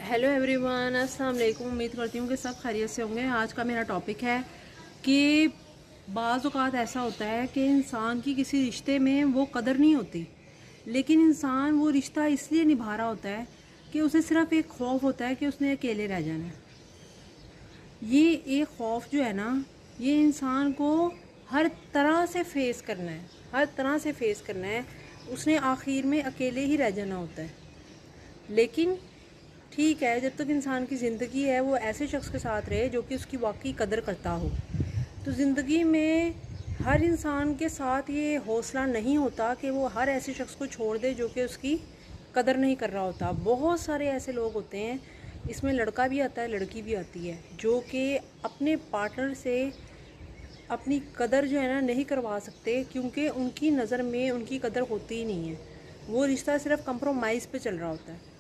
Hello everyone, अस्सलाम वालेकुम। उम्मीद करती हूँ कि सब खैरियत से होंगे। आज का मेरा टॉपिक है कि बाज़ औक़ात ऐसा होता है कि इंसान की किसी रिश्ते में वो कदर नहीं होती, लेकिन इंसान वो रिश्ता इसलिए निभा रहा होता है कि उसे सिर्फ एक खौफ होता है कि उसने अकेले रह जाना है। ये एक खौफ जो है ना, ये इंसान को हर तरह से फेस करना है, हर तरह से फेस करना है। उसने आखिर में अकेले ही रह जाना होता है। लेकिन ठीक है, जब तक इंसान की ज़िंदगी है वो ऐसे शख्स के साथ रहे जो कि उसकी वाकई कदर करता हो। तो ज़िंदगी में हर इंसान के साथ ये हौसला नहीं होता कि वो हर ऐसे शख्स को छोड़ दे जो कि उसकी कदर नहीं कर रहा होता। बहुत सारे ऐसे लोग होते हैं, इसमें लड़का भी आता है, लड़की भी आती है, जो कि अपने पार्टनर से अपनी कदर जो है ना नहीं करवा सकते, क्योंकि उनकी नज़र में उनकी कदर होती ही नहीं है। वो रिश्ता सिर्फ कंप्रोमाइज़ पे चल रहा होता है।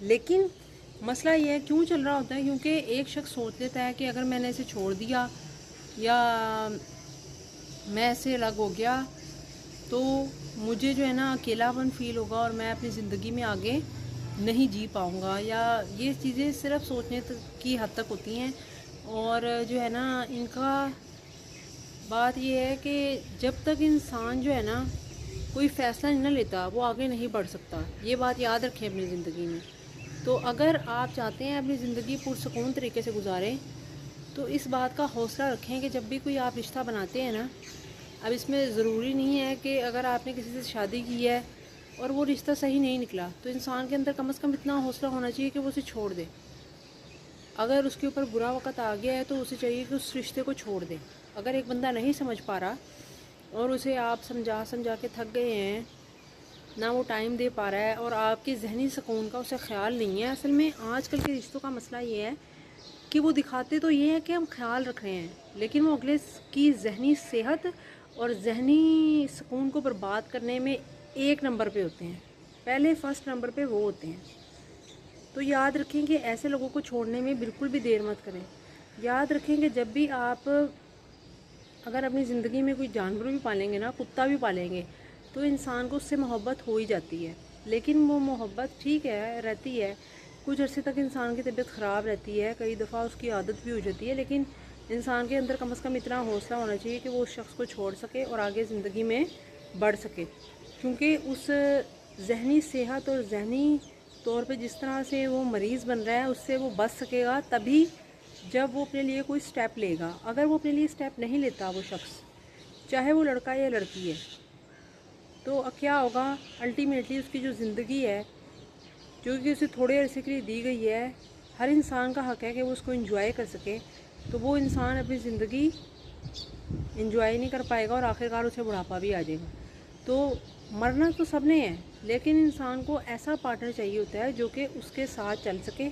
लेकिन मसला ये है क्यों चल रहा होता है, क्योंकि एक शख्स सोच लेता है कि अगर मैंने इसे छोड़ दिया या मैं इससे अलग हो गया तो मुझे जो है ना अकेलापन फ़ील होगा और मैं अपनी ज़िंदगी में आगे नहीं जी पाऊँगा। या ये चीज़ें सिर्फ सोचने की हद तक होती हैं। और जो है ना, इनका बात ये है कि जब तक इंसान जो है ना कोई फ़ैसला नहीं ना लेता, वो आगे नहीं बढ़ सकता। ये बात याद रखें अपनी ज़िंदगी में। तो अगर आप चाहते हैं अपनी ज़िंदगी पुरसकून तरीके से गुजारें, तो इस बात का हौसला रखें कि जब भी कोई आप रिश्ता बनाते हैं ना, अब इसमें ज़रूरी नहीं है कि अगर आपने किसी से शादी की है और वो रिश्ता सही नहीं निकला, तो इंसान के अंदर कम से कम इतना हौसला होना चाहिए कि वो उसे छोड़ दे। अगर उसके ऊपर बुरा वक़्त आ गया है तो उसे चाहिए कि उस रिश्ते को छोड़ दे। अगर एक बंदा नहीं समझ पा रहा और उसे आप समझा समझा के थक गए हैं, ना वो टाइम दे पा रहा है और आपके जहनी सुकून का उसे ख्याल नहीं है। असल में आजकल के रिश्तों का मसला ये है कि वो दिखाते तो ये है कि हम ख्याल रख रहे हैं, लेकिन वो अगले की जहनी सेहत और जहनी सुकून को बर्बाद करने में एक नंबर पे होते हैं। पहले फर्स्ट नंबर पे वो होते हैं। तो याद रखें कि ऐसे लोगों को छोड़ने में बिल्कुल भी देर मत करें। याद रखें कि जब भी आप अगर अपनी ज़िंदगी में कोई जानवर भी पालेंगे ना, कुत्ता भी पालेंगे, तो इंसान को उससे मोहब्बत हो ही जाती है। लेकिन वो मोहब्बत ठीक है रहती है, कुछ अरसे तक इंसान की तबीयत ख़राब रहती है, कई दफ़ा उसकी आदत भी हो जाती है, लेकिन इंसान के अंदर कम से कम इतना हौसला होना चाहिए कि वो उस शख्स को छोड़ सके और आगे ज़िंदगी में बढ़ सके। क्योंकि उस जहनी सेहत और जहनी तौर पे जिस तरह से वो मरीज़ बन रहा है, उससे वो बच सकेगा तभी जब वो अपने लिए कोई स्टेप लेगा। अगर वो अपने लिए स्टेप नहीं लेता, वो शख्स चाहे वो लड़का या लड़की है, तो क्या होगा? अल्टीमेटली उसकी जो ज़िंदगी है, जो कि उसे थोड़े अरसे के लिए दी गई है, हर इंसान का हक़ है कि वो उसको एंजॉय कर सके, तो वो इंसान अपनी ज़िंदगी एंजॉय नहीं कर पाएगा और आखिरकार उसे बुढ़ापा भी आ जाएगा। तो मरना तो सब ने है, लेकिन इंसान को ऐसा पार्टनर चाहिए होता है जो कि उसके साथ चल सके,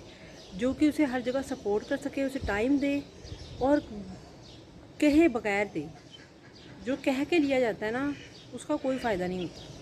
जो कि उसे हर जगह सपोर्ट कर सके, उसे टाइम दे और कहे बगैर दे। जो कह के लिया जाता है ना, उसका कोई फ़ायदा नहीं होता।